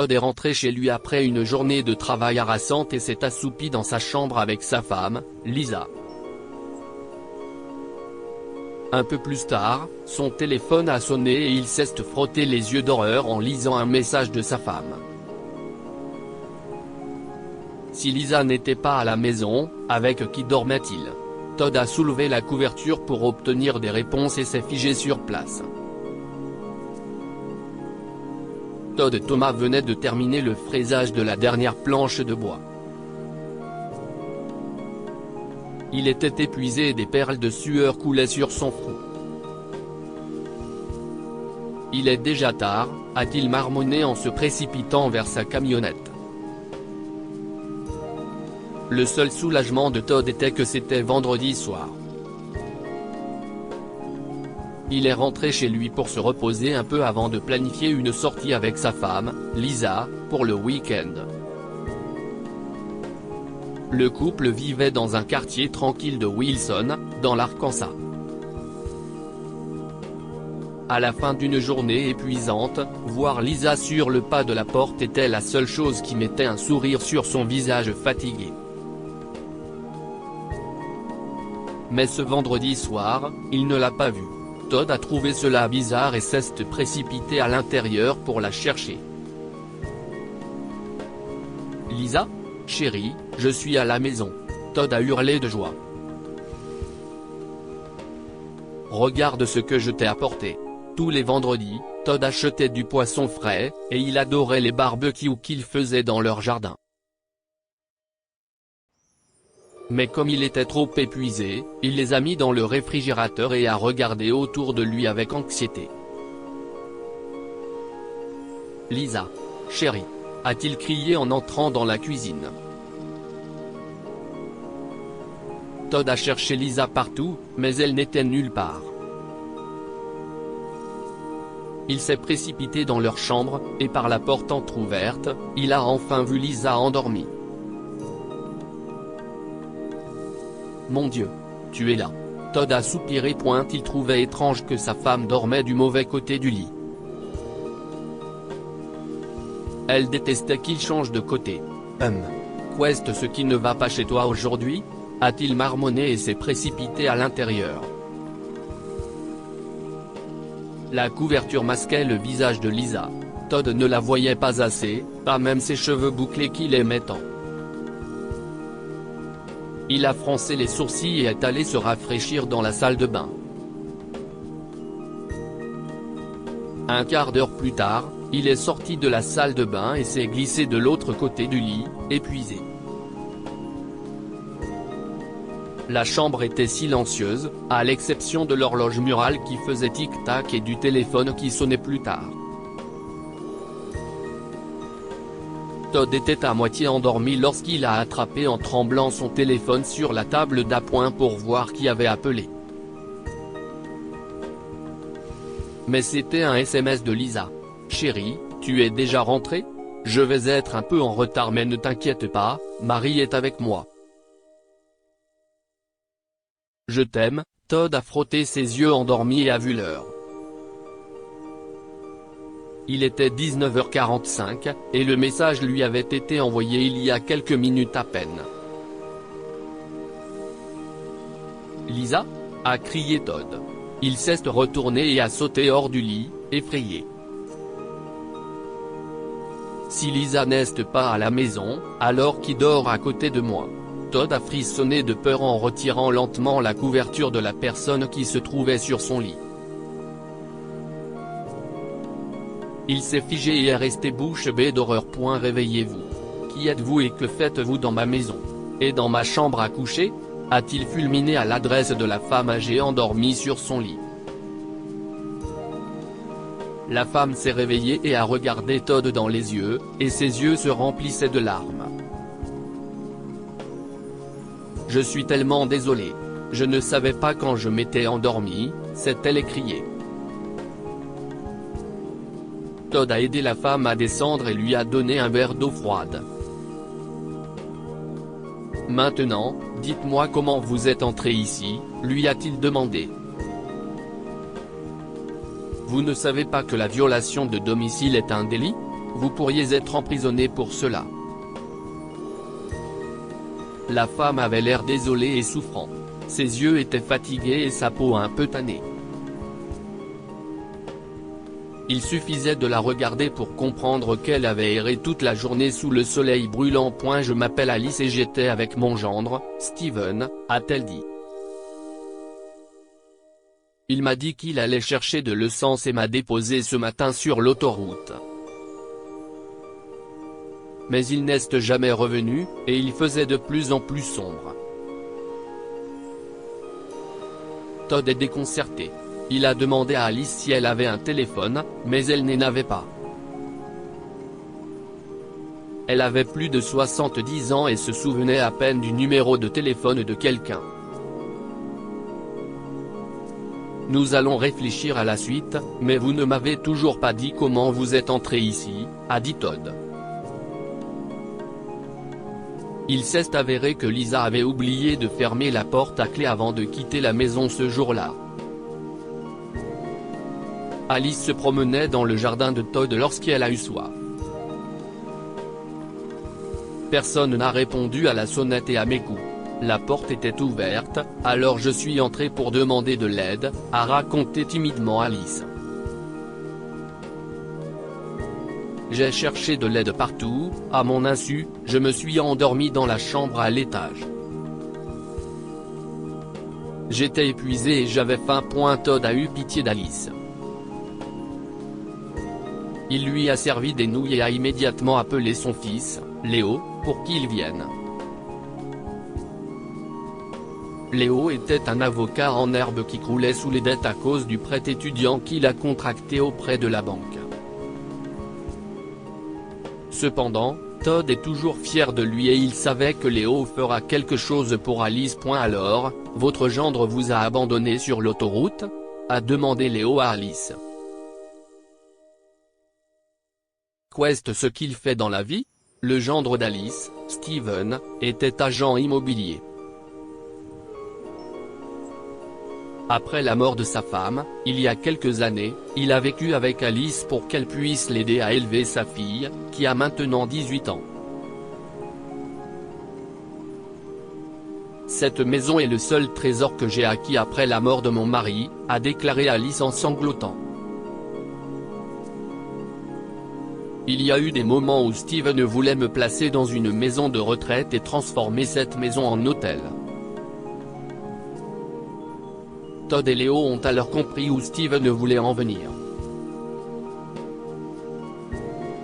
Todd est rentré chez lui après une journée de travail harassante et s'est assoupi dans sa chambre avec sa femme, Lisa. Un peu plus tard, son téléphone a sonné et il s'est frotté les yeux d'horreur en lisant un message de sa femme. Si Lisa n'était pas à la maison, avec qui dormait-il? Todd a soulevé la couverture pour obtenir des réponses et s'est figé sur place. Todd Thomas venait de terminer le fraisage de la dernière planche de bois. Il était épuisé et des perles de sueur coulaient sur son front. Il est déjà tard, a-t-il marmonné en se précipitant vers sa camionnette. Le seul soulagement de Todd était que c'était vendredi soir. Il est rentré chez lui pour se reposer un peu avant de planifier une sortie avec sa femme, Lisa, pour le week-end. Le couple vivait dans un quartier tranquille de Wilson, dans l'Arkansas. À la fin d'une journée épuisante, voir Lisa sur le pas de la porte était la seule chose qui mettait un sourire sur son visage fatigué. Mais ce vendredi soir, il ne l'a pas vue. Todd a trouvé cela bizarre et s'est précipité à l'intérieur pour la chercher. « Lisa ? Chérie, je suis à la maison !» Todd a hurlé de joie. « Regarde ce que je t'ai apporté !» Tous les vendredis, Todd achetait du poisson frais, et il adorait les barbecues qu'ils faisaient dans leur jardin. Mais comme il était trop épuisé, il les a mis dans le réfrigérateur et a regardé autour de lui avec anxiété. « Lisa. Chérie !» a-t-il crié en entrant dans la cuisine. Todd a cherché Lisa partout, mais elle n'était nulle part. Il s'est précipité dans leur chambre, et par la porte entr'ouverte, il a enfin vu Lisa endormie. « Mon Dieu, tu es là !» Todd a soupiré. Il trouvait étrange que sa femme dormait du mauvais côté du lit. Elle détestait qu'il change de côté. Qu'est-ce ce qui ne va pas chez toi aujourd'hui ? A-t-il marmonné et s'est précipité à l'intérieur. La couverture masquait le visage de Lisa. Todd ne la voyait pas assez, pas même ses cheveux bouclés qu'il aimait tant. Il a froncé les sourcils et est allé se rafraîchir dans la salle de bain. Un quart d'heure plus tard, il est sorti de la salle de bain et s'est glissé de l'autre côté du lit, épuisé. La chambre était silencieuse, à l'exception de l'horloge murale qui faisait tic-tac et du téléphone qui sonnait plus tard. Todd était à moitié endormi lorsqu'il a attrapé en tremblant son téléphone sur la table d'appoint pour voir qui avait appelé. Mais c'était un SMS de Lisa. « Chérie, tu es déjà rentrée ? Je vais être un peu en retard mais ne t'inquiète pas, Marie est avec moi. » « Je t'aime », Todd a frotté ses yeux endormis et a vu l'heure. Il était 19h45, et le message lui avait été envoyé il y a quelques minutes à peine. « Lisa ?» a crié Todd. Il s'est retourné et a sauté hors du lit, effrayé. « Si Lisa n'est pas à la maison, alors qui dort à côté de moi ?» Todd a frissonné de peur en retirant lentement la couverture de la personne qui se trouvait sur son lit. Il s'est figé et est resté bouche bée d'horreur. Réveillez-vous. Qui êtes-vous et que faites-vous dans ma maison? Et dans ma chambre à coucher? A-t-il fulminé à l'adresse de la femme âgée endormie sur son lit. La femme s'est réveillée et a regardé Todd dans les yeux, et ses yeux se remplissaient de larmes. « Je suis tellement désolé. Je ne savais pas quand je m'étais endormi, » s'est-elle écriée. Todd a aidé la femme à descendre et lui a donné un verre d'eau froide. « Maintenant, dites-moi comment vous êtes entré ici, » lui a-t-il demandé. « Vous ne savez pas que la violation de domicile est un délit ? Vous pourriez être emprisonné pour cela. La femme avait l'air désolée et souffrant. Ses yeux étaient fatigués et sa peau un peu tannée. Il suffisait de la regarder pour comprendre qu'elle avait erré toute la journée sous le soleil brûlant. Je m'appelle Alice et j'étais avec mon gendre, Steven, a-t-elle dit. Il m'a dit qu'il allait chercher de l'essence et m'a déposé ce matin sur l'autoroute. Mais il n'est jamais revenu, et il faisait de plus en plus sombre. Todd est déconcerté. Il a demandé à Alice si elle avait un téléphone, mais elle n'en avait pas. Elle avait plus de 70 ans et se souvenait à peine du numéro de téléphone de quelqu'un. Nous allons réfléchir à la suite, mais vous ne m'avez toujours pas dit comment vous êtes entré ici, a dit Todd. Il s'est avéré que Lisa avait oublié de fermer la porte à clé avant de quitter la maison ce jour-là. Alice se promenait dans le jardin de Todd lorsqu'elle a eu soif. Personne n'a répondu à la sonnette et à mes coups. La porte était ouverte, alors je suis entré pour demander de l'aide, a raconté timidement Alice. J'ai cherché de l'aide partout, à mon insu, je me suis endormi dans la chambre à l'étage. J'étais épuisé et j'avais faim. Todd a eu pitié d'Alice. Il lui a servi des nouilles et a immédiatement appelé son fils, Léo, pour qu'il vienne. Léo était un avocat en herbe qui croulait sous les dettes à cause du prêt étudiant qu'il a contracté auprès de la banque. Cependant, Todd est toujours fier de lui et il savait que Léo fera quelque chose pour Alice. Alors, votre gendre vous a abandonné sur l'autoroute ? A demandé Léo à Alice. Qu'est ce qu'il fait dans la vie ? Le gendre d'Alice, Steven, était agent immobilier. Après la mort de sa femme, il y a quelques années, il a vécu avec Alice pour qu'elle puisse l'aider à élever sa fille, qui a maintenant 18 ans. Cette maison est le seul trésor que j'ai acquis après la mort de mon mari, a déclaré Alice en sanglotant. Il y a eu des moments où Steven voulait me placer dans une maison de retraite et transformer cette maison en hôtel. Todd et Léo ont alors compris où Steven voulait en venir.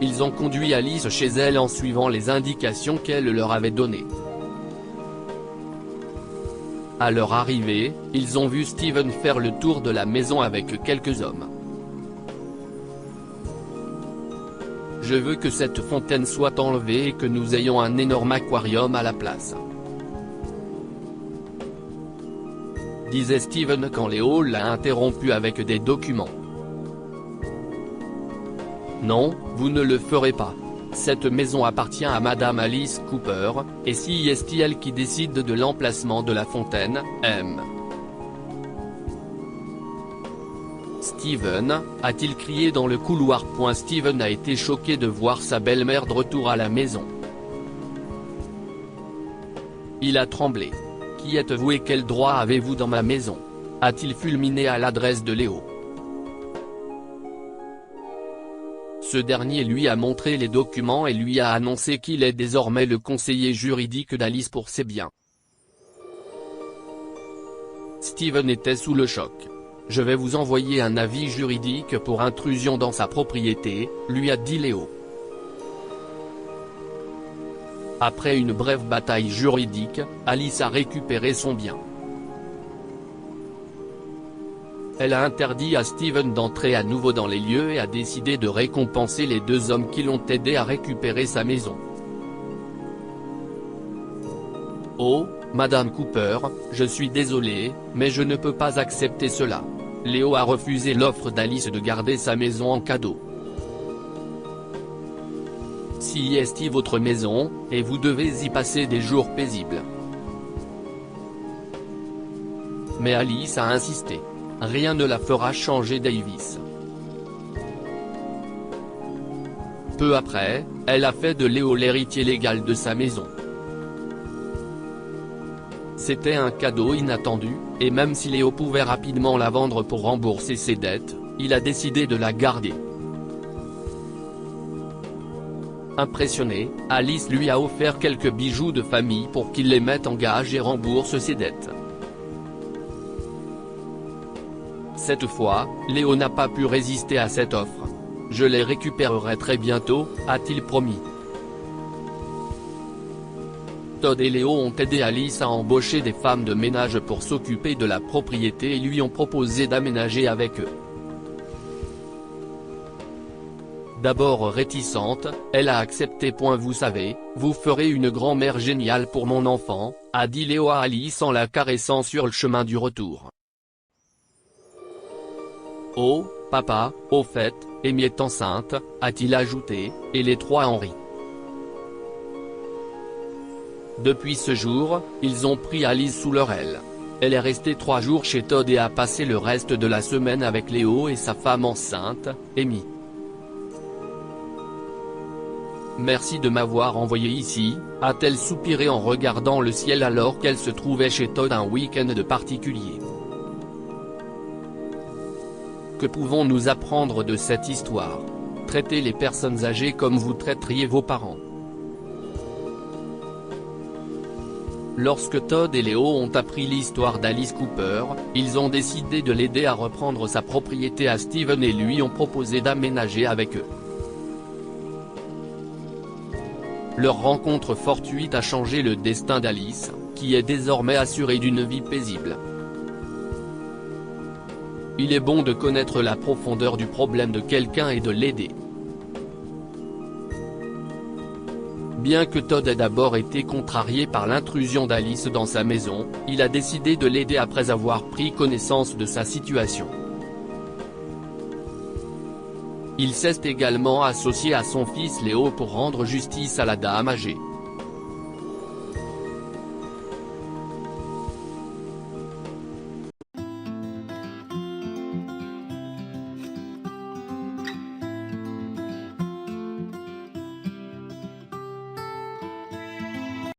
Ils ont conduit Alice chez elle en suivant les indications qu'elle leur avait données. À leur arrivée, ils ont vu Steven faire le tour de la maison avec quelques hommes. Je veux que cette fontaine soit enlevée et que nous ayons un énorme aquarium à la place, disait Steven quand Léo l'a interrompu avec des documents. Non, vous ne le ferez pas. Cette maison appartient à Madame Alice Cooper, et si est elle qui décide de l'emplacement de la fontaine, Steven, a-t-il crié dans le couloir. Steven a été choqué de voir sa belle-mère de retour à la maison. Il a tremblé. Qui êtes-vous et quel droit avez-vous dans ma maison ? A-t-il fulminé à l'adresse de Léo. Ce dernier lui a montré les documents et lui a annoncé qu'il est désormais le conseiller juridique d'Alice pour ses biens. Steven était sous le choc. Je vais vous envoyer un avis juridique pour intrusion dans sa propriété, lui a dit Léo. Après une brève bataille juridique, Alice a récupéré son bien. Elle a interdit à Steven d'entrer à nouveau dans les lieux et a décidé de récompenser les deux hommes qui l'ont aidé à récupérer sa maison. Oh, Madame Cooper, je suis désolé, mais je ne peux pas accepter cela. Léo a refusé l'offre d'Alice de garder sa maison en cadeau. Si est votre maison, et vous devez y passer des jours paisibles. Mais Alice a insisté. Rien ne la fera changer Davis. Peu après, elle a fait de Léo l'héritier légal de sa maison. C'était un cadeau inattendu, et même si Léo pouvait rapidement la vendre pour rembourser ses dettes, il a décidé de la garder. Impressionnée, Alice lui a offert quelques bijoux de famille pour qu'il les mette en gage et rembourse ses dettes. Cette fois, Léo n'a pas pu résister à cette offre. « Je les récupérerai très bientôt », a-t-il promis. Todd et Léo ont aidé Alice à embaucher des femmes de ménage pour s'occuper de la propriété et lui ont proposé d'aménager avec eux. D'abord réticente, elle a accepté. Vous savez, vous ferez une grand-mère géniale pour mon enfant, a dit Léo à Alice en la caressant sur le chemin du retour. Oh, papa, au fait, Amy est enceinte, a-t-il ajouté, et les trois en rient. Depuis ce jour, ils ont pris Alice sous leur aile. Elle est restée 3 jours chez Todd et a passé le reste de la semaine avec Léo et sa femme enceinte, Amy. Merci de m'avoir envoyé ici, a-t-elle soupiré en regardant le ciel alors qu'elle se trouvait chez Todd un week-end de particulier. Que pouvons-nous apprendre de cette histoire? Traitez les personnes âgées comme vous traiteriez vos parents. Lorsque Todd et Léo ont appris l'histoire d'Alice Cooper, ils ont décidé de l'aider à reprendre sa propriété à Steven et lui ont proposé d'aménager avec eux. Leur rencontre fortuite a changé le destin d'Alice, qui est désormais assurée d'une vie paisible. Il est bon de connaître la profondeur du problème de quelqu'un et de l'aider. Bien que Todd ait d'abord été contrarié par l'intrusion d'Alice dans sa maison, il a décidé de l'aider après avoir pris connaissance de sa situation. Il s'est également associé à son fils Léo pour rendre justice à la dame âgée.